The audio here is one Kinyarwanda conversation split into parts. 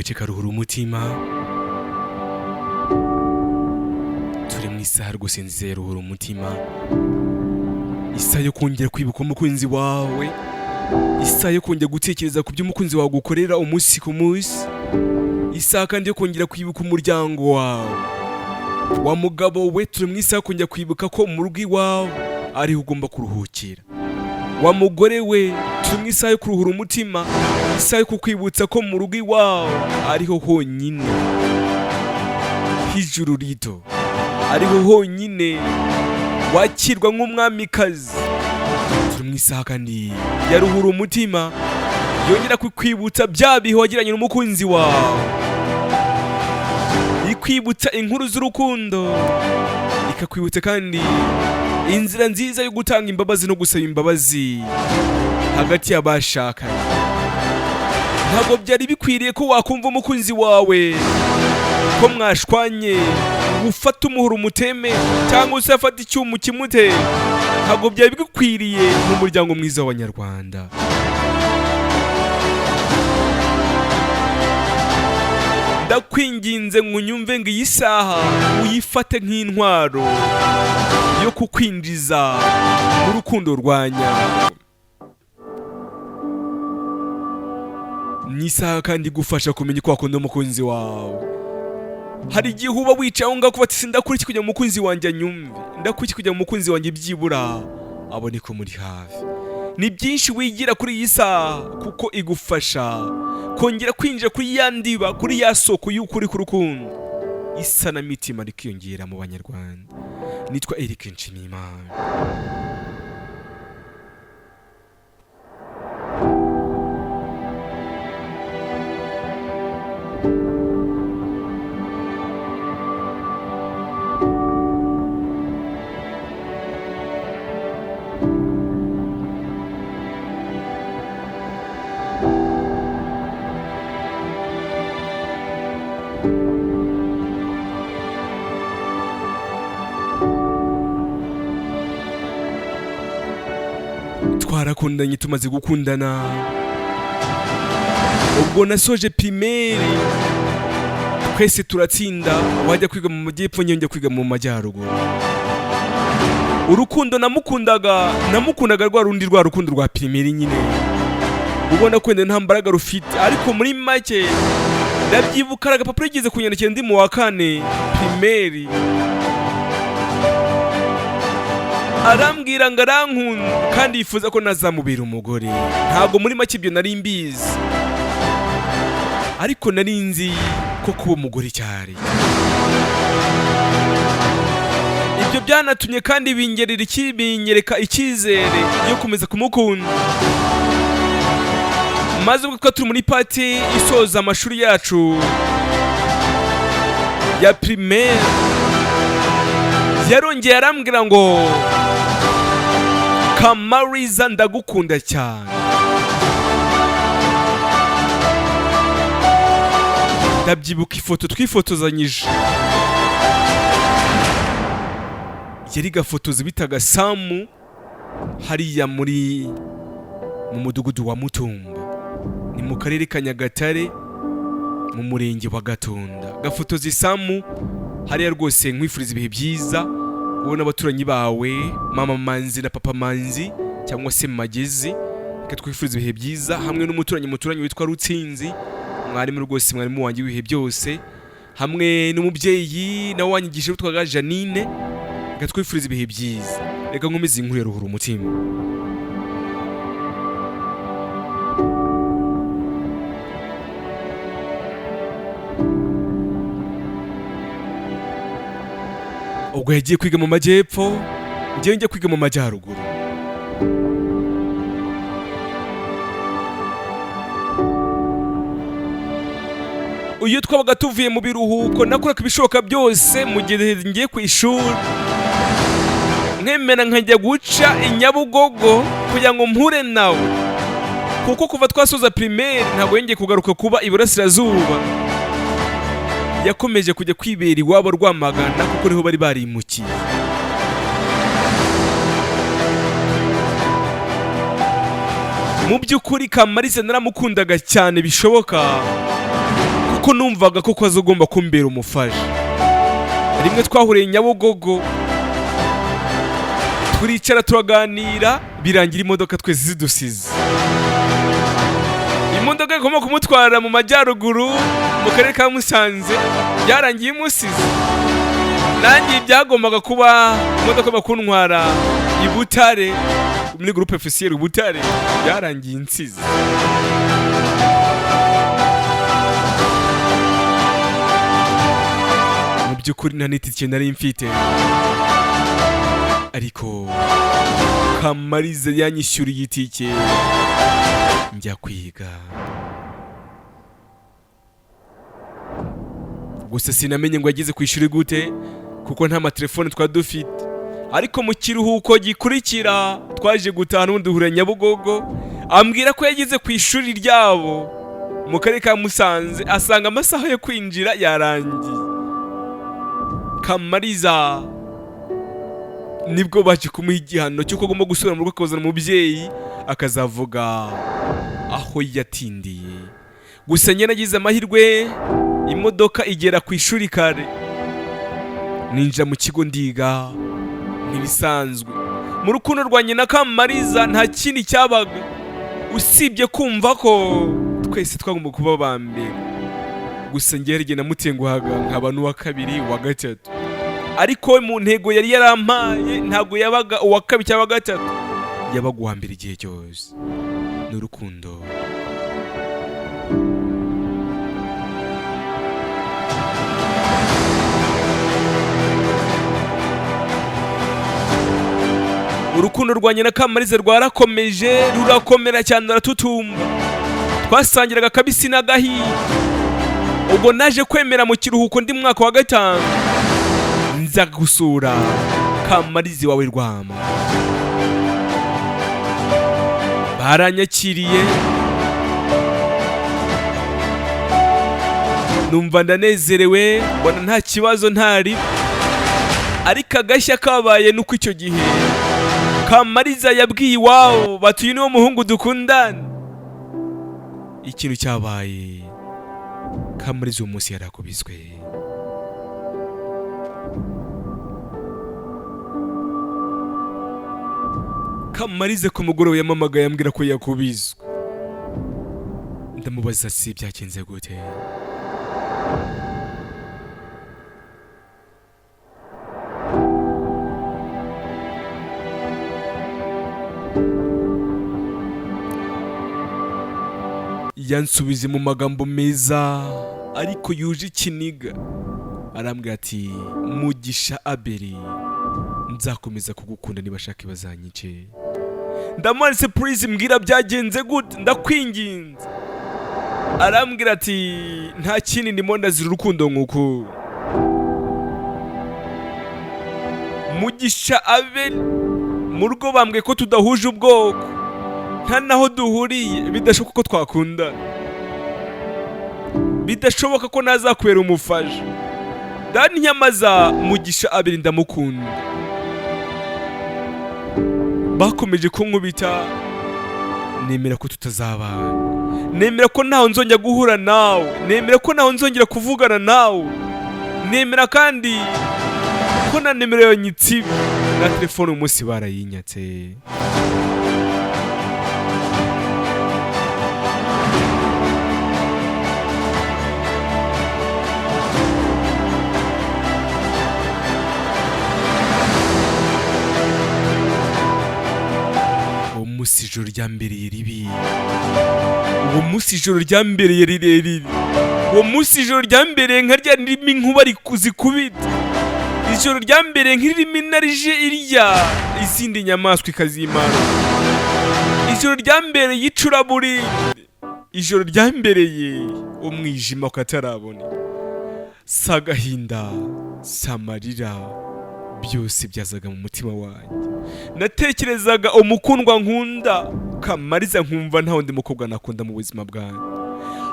gace karuhura umutima. Turi mu isaha rwose nziza ya ruhura umutima, isaha yo kongera kwibuka umukunzi wawe, isaha yo kongera gutekereza ku byo umukunzi wawe gukorera umunsi ku munsi, isaha kandi yo kongera kwibuka umuryango wawe. Wa mugabo we, turi mu isaha yo kongera kwibuka ko mu rugo iwawe ariho ugomba kuruhukira. Wa mugore we, turi mu isaha yo kuruhura umutima, isaha yo kukwibutsa ko mu rugo iwawe ariho honyine h'ijuru rito, ariho honyine wakirwa nk'umwamikazi. Turi mu isaha kandi yaruhura umutima, yongera kukwibutsa bya bihe wagiranye n'umukunzi wawe, ikwibutsa inkuru z'urukundo, ikakwibutsa kandi inzira nziza yo gutanga imbabazi no gusaba imbabazi hagati y'abashakanye. Ntabwo byari bikwiriye ko wakumva umukunzi wawe ko mwashwanye ufata umuhoro umuteme cyangwa se afata icyuma kimute. Ntabwo byari bikwiriye mu muryango mwiza w'Abanyarwanda. Ndakwinginze ngo unyumve ngo iyi saha uyifate nk'intwaro yo kukwinjiza mu rukundo rwa nyarwo. Ni isaha kandi igufasha kumenya ko wakunda umukunzi wawe. Hari igihe uba wicaye aho ngaho kuba ati ndakuriki kujya mu mukunzi wanjye anyumve, ndakuriki kujya mu mukunzi wanjye byibura abone ko muri hafi. Ni byinshi wigira kuri iyi saha kuko igufasha kongera kwinjira kuri ya ndiba, kuri ya soko y'ukuri ku rukundo. Isanamitima rikiyongera mu Banyarwanda. Nitwa Eric Nshimiyimana. Twarakundanye tumaze gukundana, ubwo nasoje primaire twese turatsinda, wajya kwiga mu majyepfo njye kwiga mu majyaruguru. Urukundo namukundaga rwa rundi rwa rukundo rwa primaire nyine, ubona ko nta mbaraga rufite, ariko muri make ndabyibuka agapapuro yigeze kunyandikira ndi mu wa 4 primaire, arambwira ngo arankunda kandi yifuza ko nazamubera umugore. Ntabwo muri make ibyo nari mbizi, ariko nari nzi ko kuba umugore cyari. Ibyo byanatumye kandi binyereka icyizere yo kumeza kumukunda. Maze ubwo turi muri party isoza amashuri yacu ya primaire, yarongeye arambwira ngo Kamaliza ndagukunda cyane. Ndabyibuka ifoto twifotozanyije, yari gafotozi bitaga Samu, hariya mu mudugudu wa Mutumba, ni mu karere ka Nyagatare mu murenge wa Gatunda. Gafotozi Samu, hariya rwose nkwifuriza ibihe byiza, ubona abaturanyi bawe mama Manzi na papa Manzi cyangwa se Magezi, twifuriza ibihe byiza, hamwe n'umuturanyi witwa Rutsinzi, mwarimu rwose, mwarimu wanjye w'ibihe byose, hamwe n'umubyeyi nawe wanyigishije witwaga Janine, twifuriza ibihe byiza. Reka nkomeze inkuru ya ruhura umutima. Ubwo yagiye kwiga mu majyepfo, njyewe njya kwiga mu majyaruguru. Uyu twabaga tuvuye mu biruhuko, nakoraga ibishoboka byose mu gihe ngiye ku ishuri, nkemera nkajya guca i Nyabugogo kugira ngo mpure nawe, kuko kuva twasoza primaire ntabwo yongeye kugaruka kuba iburasirazuba. Yakomeje kujya kwibera iwabo Rwamagana kuko niho bari barimukiye. Mu by'ukuri Kamaliza naramukundaga cyane bishoboka, kuko numvaga ko azogomba kumbera umufasha. Rimwe twahuriye Nyabugogo turicara turaganira birangira imodoka twese zidusize. Imodoka igomba kumutwara mu majyaruguru mu karere ka Musanze byarangiye imusize. Nanjye byagombaga kuba imodoka bakuntwara i Butare muri groupe officiel Butare byarangiye insize. Mu by'ukuri nta n'itike nari mfite, ariko Kamaliza yanyishyuriye itike njya kwiga. Gusa sinamenye ngo yageze ku ishuri gute kuko nta matelefone twadufite, ariko mu kiruhuko gikurikira twaje gutaha n'undi duhura Nyabugogo, ambwira ko yageze ku ishuri ryabo mu karere ka Musanze asanga amasaha yo kwinjira yarangiye. Kamaliza nibwo baje kumuha igihano cy'uko agomba gusubira mu rugo akazana umubyeyi akazavuga aho yatindiye. Gusa njye nagize amahirwe, imodoka igera ku ishuri kare, ninjira mu kigo ndiga ntibisanzwe. Mu rukundo rwanjye na Kamaliza nta kindi cyabaga usibye kumva ko twese twagomba kuba ba mbere. Gusa njye rege namutenguhaga nkaba n'uwa kabiri wa gatatu, ariko mu ntego yari yarampaye ntabwo yabaga uwa kabiri cyangwa gatatu, yabaga uwa mbere igihe cyose. N'urukundo urukundo rwanjye na Kamaliza rwarakomeje rurakomera cyane ruratutumba. Twasangiraga kabisi n'agahiye. Ubwo naje kwemera mu kiruhuko ndi mwaka wa 5 nza gusura Kamaliza wawe Rwama. Baranyakiriye, numva ndanezerewe, mbona nta kibazo ntari, ariko agashya kabaye nuko icyo gihe Kamaliza yabwiye iwabo bati uyu niwo muhungu dukundana. Ikintu cyabaye, Kamaliza uwo munsi yarakubiswe. Kamaliza ku mugoroba yamamagaye ambwira ko yakubiswe. Ndamubaza si byagenze gute. Yansubize mu magambo meza ariko yuje ikiniga, arambwira ati Mugisha Abeli, nzakomeza kugukunda niba shaka bazanyice. Ndamubaza please mbwira byagenze gute ndakwinginze. Arambwira ati nta kindi ndimo ndazira urukundo nk'uko. Mugisha Abeli mu rugo bambwiye ko tudahuje ubwoko, nta naho duhuriye, bidashoboka ko twakundana, bidashoboka ko nazakubera umufasha. Dani nyamaza Mugisha Abeli ndamukunda. Bakomeje kunkubita, nemera ko tutazabana, nemera ko ntaho nzongera guhura nawe, nemera ko ntaho nzongera kuvugana nawe, nemera kandi ko na nimero yawe nyitsibe na telefone umunsi barayinyatse. Umunsi ijoro ryambereye ribi, uwo munsi ijoro ryambereye rirerire, uwo munsi ijoro ryambereye nka rya ririmo inkuba zikubita, ijoro ryambereye nk'irimo inarije irya izindi nyamaswa ikazimara, ijoro ryambereye icuraburindi, ijoro ryambereye umwijima ukatarabona. Sagahinda samarira byose byazaga mu mutima wanjye. Natekerezaga umukundwa nkunda Kamaliza, nkumva nta wundi mukobwa nakunda mu buzima bwanjye.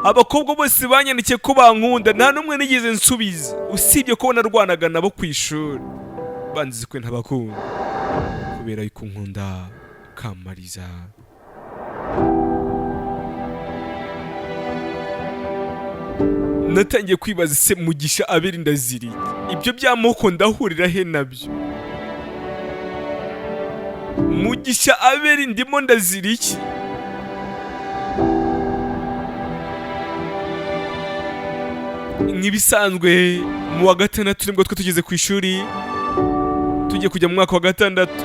Abakobwa bose banyandikiye ko bankunda, nta n'umwe nigeze nsubiza, usibye ko narwanaga nabo ku ishuri banzize ko ntabakunda kubera yuko nkunda Kamaliza. natangiye kwibaza se Mugisha Abeli ndaziri ibyo by'amoko ndahurira he nabyo? Mugisha Abeli ndimo ndazira iki? Nk'ibisanzwe mu wa gatandatu nibwo tugeze ku ishuri tugiye kujya mu mwaka wa gatandatu,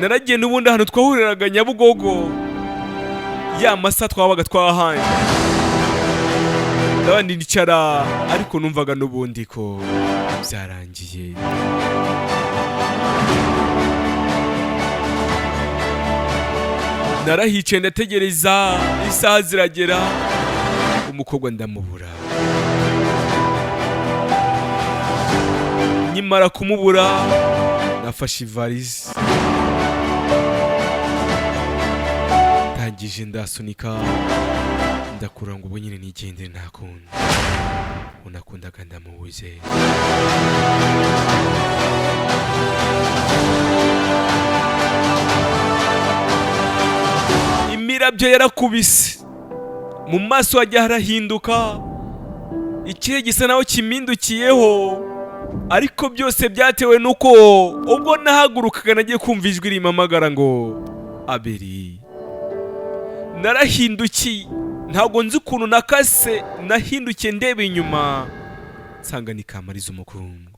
naragiye n'ubundi ahantu twahuriraga Nyabugogo, ya masa twabaga twahanye ndabandi ndicara, ariko numvaga n'ubundi ko byarangiye. Narahicaye ndategereza, isaha ziragera, umukobwa ndamubura. Nyimara kumubura nafashe ivarisi ndangije ndasunika ndakura ngo ubu nyine nigendere ntakunda, unakundaga ndamubuze. Imirabyo yarakubise, mu maso hajya harahinduka, ikirere gisa naho kimindukiyeho, ariko byose byatewe nuko ubwo nahagurukaga nagiye kumva ijwi rimpamagara ngo Abeli. Narahindukiye, ntabwo nzi ukuntu nakase, nahindukiye ndeba inyuma nsanga ni Kamaliza umukungu.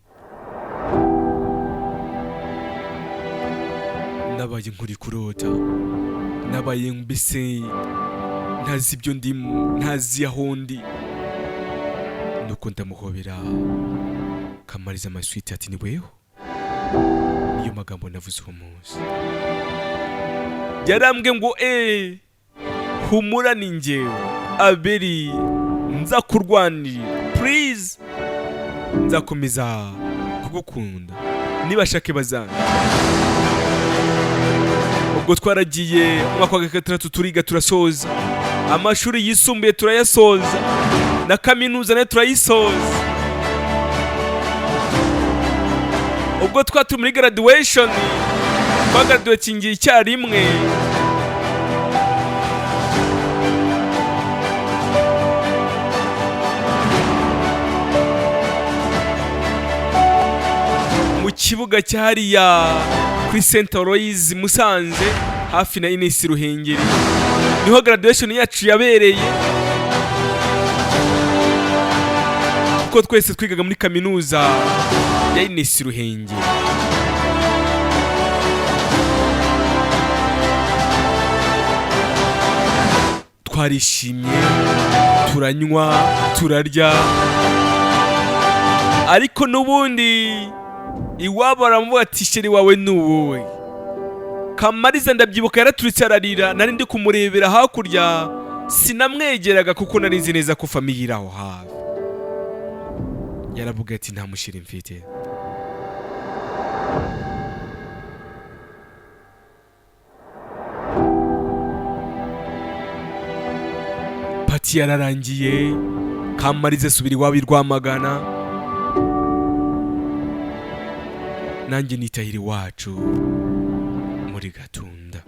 Nabaye nkuri kurota, nabaye mbese ntazi ibyo ndimo, ntazi aho ndi, nuko ndamuhobera. Kamaliza amaswiti ati ni weho? Niyo magambo navuze uwo munsi. Yarambwe ngo humura ni njyewe Abeli, nza kurwanira, please, nzakomeza kugukunda nibashake bazanga. Ubwo twaragiye umwaka wa gatandatu turiga turasoza, amashuri yisumbuye turayasoza, na kaminuza nayo turayisoza. Ubwo twatu muri graduation twagaraduatingiye icyarimwe. Mu kibuga cyariya kuri St. Aloys Musanze hafi na Ines Ruhengeri niho graduation yacu yabereye, kuko twese twigaga muri kaminuza ya Ines Ruhengeri. Twarishimye, turanywa, turarya, ariko n'ubundi iwabo baramuvuga ati sheri wawe n'uwowe. Kamaliza ndabyibuka yaraturitse ararira, nari ndi kumurebera hakurya, sinamwegeraga kuko nari nzi neza ko famiye iri aho hafi. Yaravuga ati nta mushiri mfite. Pati yararangiye, Kamaliza asubira iwabo i Rwamagana, nanjye nitahira iwacu muri Gatunda.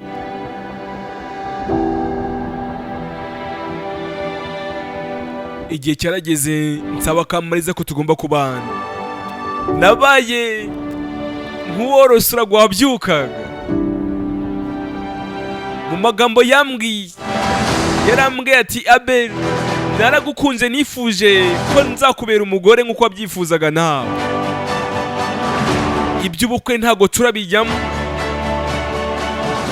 Igihe cyarageze nsaba Kamaliza ko tugomba kubana. Nabaye nk'uworosora gwabyukaga. Mu magambo yambwiye, yarambwiye ati Abeli, naragukunze nifuje ko nzakubera umugore nk'uko wabyifuzaga nawe. Iby'ubukwe ntago turabijyamo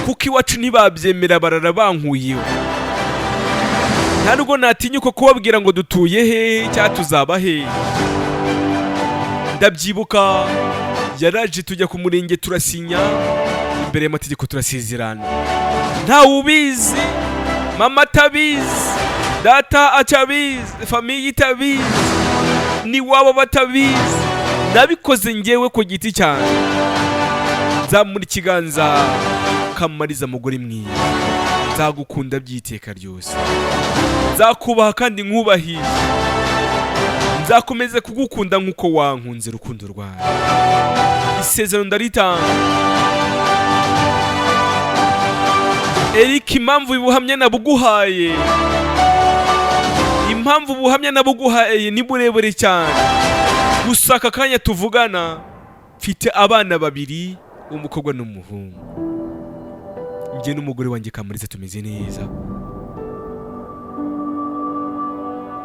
kuko iwacu ntibabyemera, bararabankuyeho. Nta nubwo natinyuka kubabwira ngo dutuye he cyangwa tuzaba he. Ndabyibuka yaraje tujya ku murenge turasinya, imbere y'amategeko turasezerana. Ntawe ubizi, mama atabizi, data atabizi, famiye itabizi, ni wabo batabizi. Nabikoze njyewe ku giti cyane. Nzamura ikiganza, Kamaliza mugore mwiza, nzagukunda byiteka ryose, nzakubaha kandi nkubahiye, nzakomeza kugukunda nk'uko wankunze rukundo rwawe. Isezerano ndaritanga. Eric, impamvu ibuhamya nabuguhaye, mpamvu ubuhamya nabuguhaye ni burebure cyane, gusa aka kanya tuvugana mfite abana babiri, umukobwa n'umuhungu. Njye n'umugore wanjye Kamaliza tumeze neza.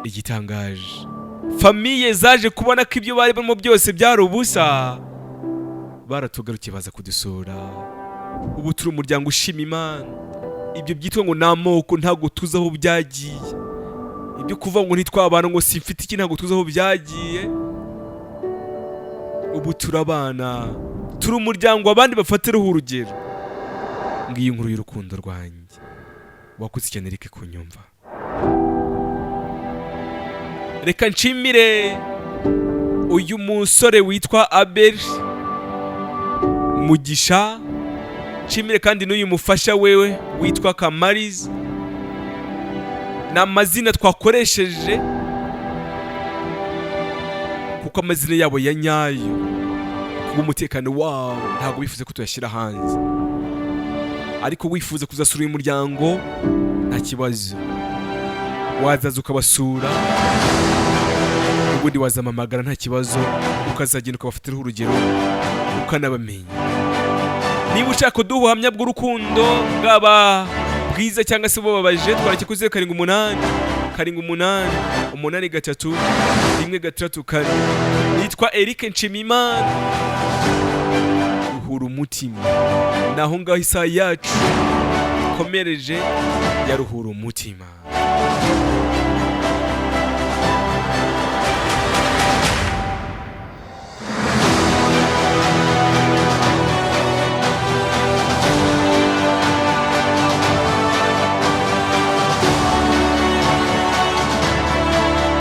Igitangaje, famiye zaje kubona ko ibyo bari barimo byose byari ubusa, baratugarukiye baza kudusura. Ubu turi umuryango ushima Imana. Ibyo byitwa ngo n'amoko ntabwo tuzi aho byagiye, ibyo kuva ngo ntitwabana ngo simfite iki ntabwo tuzi aho byagiye. Ubu turabana, turi umuryango abandi bafatiraho urugero. Ngiyi inkuru y'urukundo rwanjye. Wakoze cyane reke kunyumva. Reka nshimire uyu musore witwa Abel Mugisha, nshimire kandi n'uyu mufasha wewe witwa Kamaliza. N'amazina twakoresheje kuko amazina yabo ya nyayo kubw'umutekano wabo ntabwo bifuze ko tuyashyira hanze, ariko wifuza kuzasura uyu muryango nta kibazo, wazaza ukabasura, ubundi wazamamagara nta kibazo, ukazagenda ukabafatiraho urugero ukanabamenya. Niba ushaka kuduha ubuhamya bw'urukundo bwaba bwiza cyangwa se bubabaje, twandike kuri 08883 nitwa Eric Nshimiyimana, ruhura umutima. Naho ngaho isaha yacu komereje ya ruhura umutima.